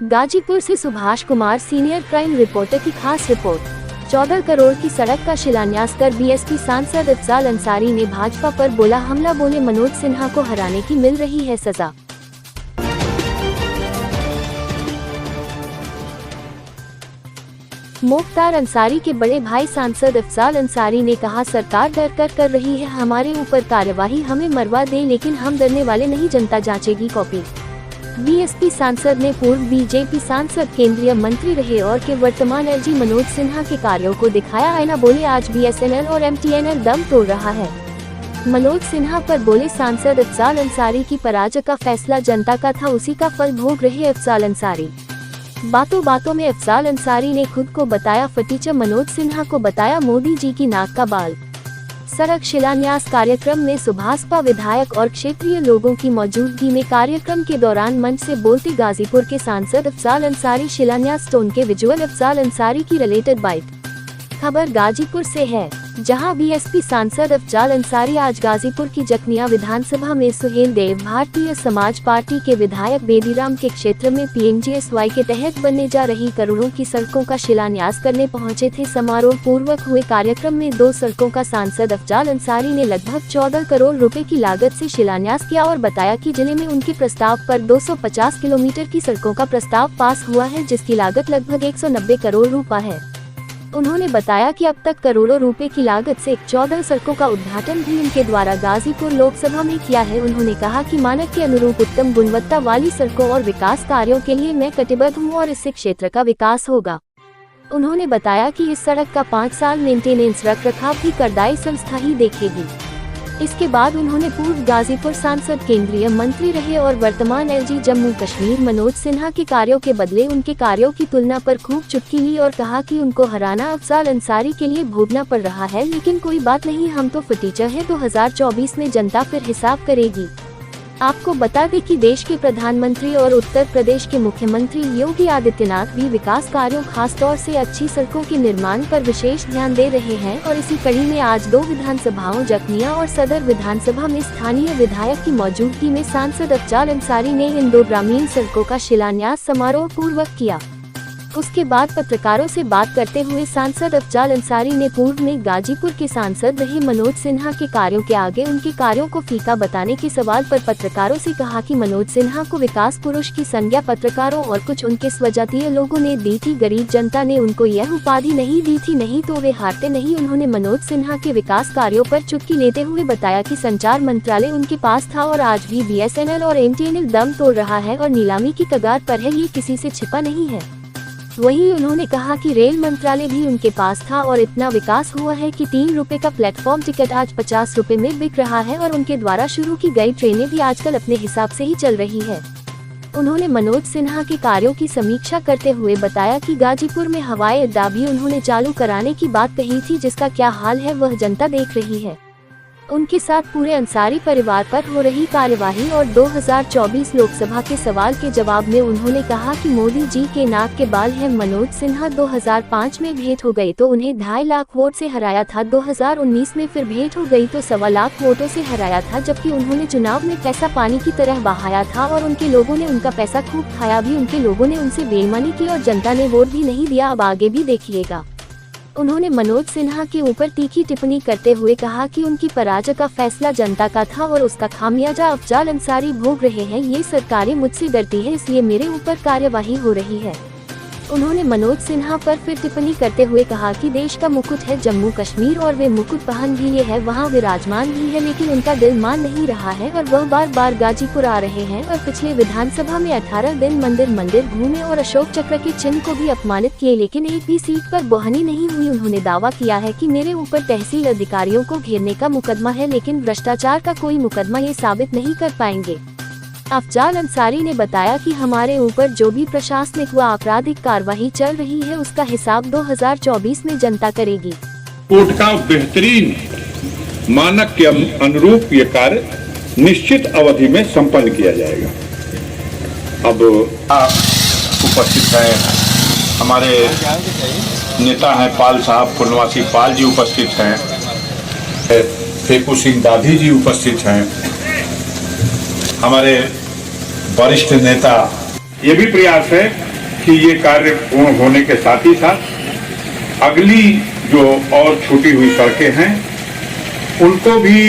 गाजीपुर से Subhash Kumar, senior crime reporter की खास रिपोर्ट। 14 करोड़ की सड़क का शिलान्यास कर बीएसपी सांसद अफजाल अंसारी ने भाजपा पर बोला हमला, बोले मनोज सिन्हा को हराने की मिल रही है सजा। मुख्तार अंसारी के बड़े भाई सांसद अफजाल अंसारी ने कहा, सरकार डर कर रही है हमारे ऊपर कार्यवाही, हमें मरवा दे लेकिन हम डरने वाले नहीं, जनता जांचेगी कॉपी। बीएसपी सांसद ने पूर्व बीजेपी सांसद, केंद्रीय मंत्री रहे और के वर्तमान एलजी मनोज सिन्हा के कार्यों को दिखाया आईना, बोले आज बीएसएनएल और एमटीएनएल दम तोड़ रहा है। मनोज सिन्हा पर बोले सांसद अफजाल अंसारी की पराजय का फैसला जनता का था, उसी का फल भोग रहे अफजाल अंसारी। बातों बातों में अफजाल अंसारी ने खुद को बताया फटीचर, मनोज सिन्हा को बताया मोदी जी की नाक का बाल। सड़क शिलान्यास कार्यक्रम में सुभाषपा विधायक और क्षेत्रीय लोगों की मौजूदगी में कार्यक्रम के दौरान मंच से बोलते गाजीपुर के सांसद अफजाल अंसारी, शिलान्यास स्टोन के विजुअल अफजाल अंसारी की रिलेटेड बाइट। खबर गाजीपुर से है, जहां बीएसपी सांसद अफजाल अंसारी आज गाजीपुर की जखनिया विधानसभा में सुहेल देव, भारतीय समाज पार्टी के विधायक बेदीराम के क्षेत्र में पीएमजीएसवाई के तहत बनने जा रही करोड़ों की सड़कों का शिलान्यास करने पहुंचे थे। समारोह पूर्वक हुए कार्यक्रम में 2 सड़कों का सांसद अफजाल अंसारी ने लगभग 14 करोड़ रुपए की लागत से शिलान्यास किया और बताया कि जिले में उनके प्रस्ताव पर 250 किलोमीटर की सड़कों का प्रस्ताव पास हुआ है, जिसकी लागत लगभग 190 करोड़ रुपए है। उन्होंने बताया कि अब तक करोड़ों रुपए की लागत से 14 सड़कों का उद्घाटन भी उनके द्वारा गाजीपुर लोकसभा में किया है। उन्होंने कहा कि मानक के अनुरूप उत्तम गुणवत्ता वाली सड़कों और विकास कार्यों के लिए मैं कटिबद्ध हूं और इससे क्षेत्र का विकास होगा। उन्होंने बताया कि इस सड़क का 5 साल मेंटेनेंस रख रखाव भी करदाई संस्था ही देखेगी। इसके बाद उन्होंने पूर्व गाजीपुर सांसद, केंद्रीय मंत्री रहे और वर्तमान एलजी जम्मू कश्मीर मनोज सिन्हा के कार्यों के बदले उनके कार्यों की तुलना पर खूब चुटकी ली और कहा कि उनको हराना अफजाल अंसारी के लिए भोगना पड़ रहा है, लेकिन कोई बात नहीं, हम तो फटीचर हैं, 2024 में जनता फिर हिसाब करेगी। आपको बता दें कि देश के प्रधानमंत्री और उत्तर प्रदेश के मुख्यमंत्री योगी आदित्यनाथ भी विकास कार्यों, खासतौर से अच्छी सड़कों के निर्माण पर विशेष ध्यान दे रहे हैं और इसी कड़ी में आज 2 विधानसभाओं जखनिया और सदर विधानसभा में स्थानीय विधायक की मौजूदगी में सांसद अफजाल अंसारी ने इन 2 ग्रामीण सड़कों का शिलान्यास समारोह पूर्वक किया। उसके बाद पत्रकारों से बात करते हुए सांसद अफजाल अंसारी ने पूर्व में गाजीपुर के सांसद रहे मनोज सिन्हा के कार्यों के आगे उनके कार्यों को फीका बताने के सवाल पर पत्रकारों से कहा कि मनोज सिन्हा को विकास पुरुष की संज्ञा पत्रकारों और कुछ उनके स्वजातीय लोगों ने दी थी, गरीब जनता ने उनको यह उपाधि नहीं दी थी, नहीं तो वे हारते नहीं। उन्होंने मनोज सिन्हा के विकास कार्यों पर चुटकी लेते हुए बताया कि संचार मंत्रालय उनके पास था और आज भी बीएसएनएल और एमटीएनएल दम तोड़ रहा है और नीलामी की कगार पर है, ये किसी से छिपा नहीं है। वहीं उन्होंने कहा कि रेल मंत्रालय भी उनके पास था और इतना विकास हुआ है कि 3 रुपए का प्लेटफॉर्म टिकट आज 50 रुपए में बिक रहा है और उनके द्वारा शुरू की गई ट्रेनें भी आजकल अपने हिसाब से ही चल रही है। उन्होंने मनोज सिन्हा के कार्यों की समीक्षा करते हुए बताया कि गाजीपुर में हवाई अड्डा भी उन्होंने चालू कराने की बात कही थी, जिसका क्या हाल है वह जनता देख रही है। उनके साथ पूरे अंसारी परिवार पर हो रही कार्यवाही और 2024 लोकसभा के सवाल के जवाब में उन्होंने कहा कि मोदी जी के नाक के बाल हैं। मनोज सिन्हा 2005 में भेंट हो गई तो उन्हें 2.5 लाख वोट से हराया था, 2019 में फिर भेंट हो गई तो 1.25 लाख वोटों से हराया था, जबकि उन्होंने चुनाव में पैसा पानी की तरह बहाया था और उनके लोगों ने उनका पैसा खूब खाया भी, उनके लोगों ने उनसे बेईमानी की और जनता ने वोट भी नहीं दिया, अब आगे भी देखिएगा। उन्होंने मनोज सिन्हा के ऊपर तीखी टिप्पणी करते हुए कहा कि उनकी पराजय का फैसला जनता का था और उसका खामियाजा अफजाल अंसारी भोग रहे हैं। ये सरकारें मुझसे डरती है, इसलिए मेरे ऊपर कार्यवाही हो रही है। उन्होंने मनोज सिन्हा पर फिर टिप्पणी करते हुए कहा कि देश का मुकुट है जम्मू कश्मीर और वे मुकुट पहन भी लिए है, वहां विराजमान भी है, लेकिन उनका दिल मान नहीं रहा है और वह बार बार गाजीपुर आ रहे हैं और पिछले विधानसभा में 18 दिन मंदिर घूमे और अशोक चक्र के चिन्ह को भी अपमानित किए, लेकिन एक भी सीट पर बोहनी नहीं हुई। उन्होंने दावा किया है कि मेरे ऊपर तहसील अधिकारियों को घेरने का मुकदमा है, लेकिन भ्रष्टाचार का कोई मुकदमा ये साबित नहीं कर पाएंगे। अफजाल अंसारी ने बताया कि हमारे ऊपर जो भी प्रशासनिक व आपराधिक कार्रवाई चल रही है उसका हिसाब 2024 में जनता करेगी। कोर्ट का बेहतरीन मानक के अनुरूप ये कार्य निश्चित अवधि में संपन्न किया जाएगा। अब उपस्थित है हमारे नेता हैं पाल साहब, पूर्णवासी पाल जी उपस्थित हैं, फेकू सिंह दाधी जी उपस्थित हैं, हमारे वरिष्ठ नेता। ये भी प्रयास है कि ये कार्य पूर्ण होने के साथ ही साथ अगली जो और छूटी हुई सड़कें हैं उनको भी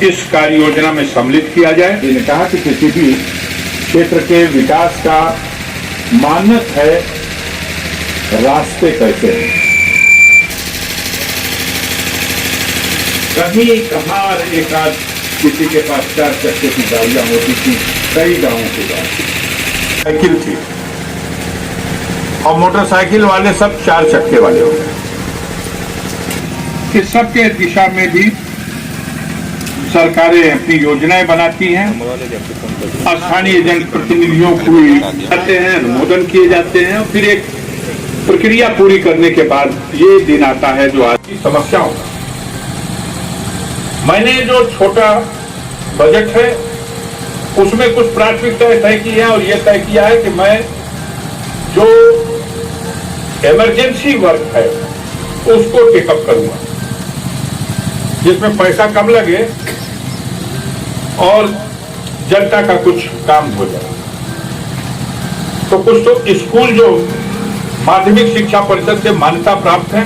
इस कार्य योजना में सम्मिलित किया जाए। मैंने कहा कि किसी भी क्षेत्र के विकास का मानक है रास्ते कैसे हैं। कहीं कभार एक आध किसी के पास 4 चक्के की गाड़ियां होती थी, कई गांवों के पास साइकिल थी और मोटरसाइकिल वाले सब 4 चक्के वाले हो गए। इस सब के दिशा में भी सरकारें अपनी योजनाएं बनाती हैं, स्थानीय जनप्रतिनिधियों को आते हैं, अनुमोदन किए जाते हैं और फिर एक प्रक्रिया पूरी करने के बाद ये दिन आता है जो आज की समस्याओं का। मैंने जो छोटा बजट है उसमें कुछ प्राथमिकताएं तय की है और ये तय किया है कि मैं जो इमरजेंसी वर्क है उसको टेकअप करूंगा, जिसमें पैसा कम लगे और जनता का कुछ काम हो जाए। तो कुछ तो स्कूल जो माध्यमिक शिक्षा परिषद से मान्यता प्राप्त है,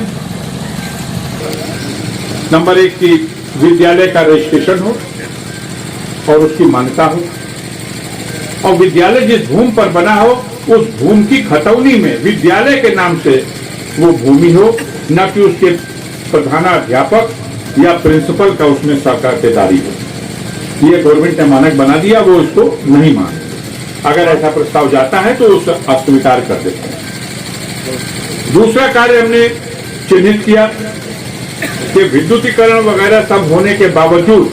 नंबर 1 की विद्यालय का रजिस्ट्रेशन हो और उसकी मान्यता हो, और विद्यालय जिस भूमि पर बना हो उस भूमि की खतौनी में विद्यालय के नाम से वो भूमि हो, न कि उसके प्रधानाध्यापक या प्रिंसिपल का उसमें सरकारेदारी हो। ये गवर्नमेंट ने मानक बना दिया, वो उसको नहीं मान। अगर ऐसा प्रस्ताव जाता है तो उस अस्वीकार कर देते हैं। दूसरा कार्य हमने चिन्हित किया कि विद्युतीकरण वगैरह सब होने के बावजूद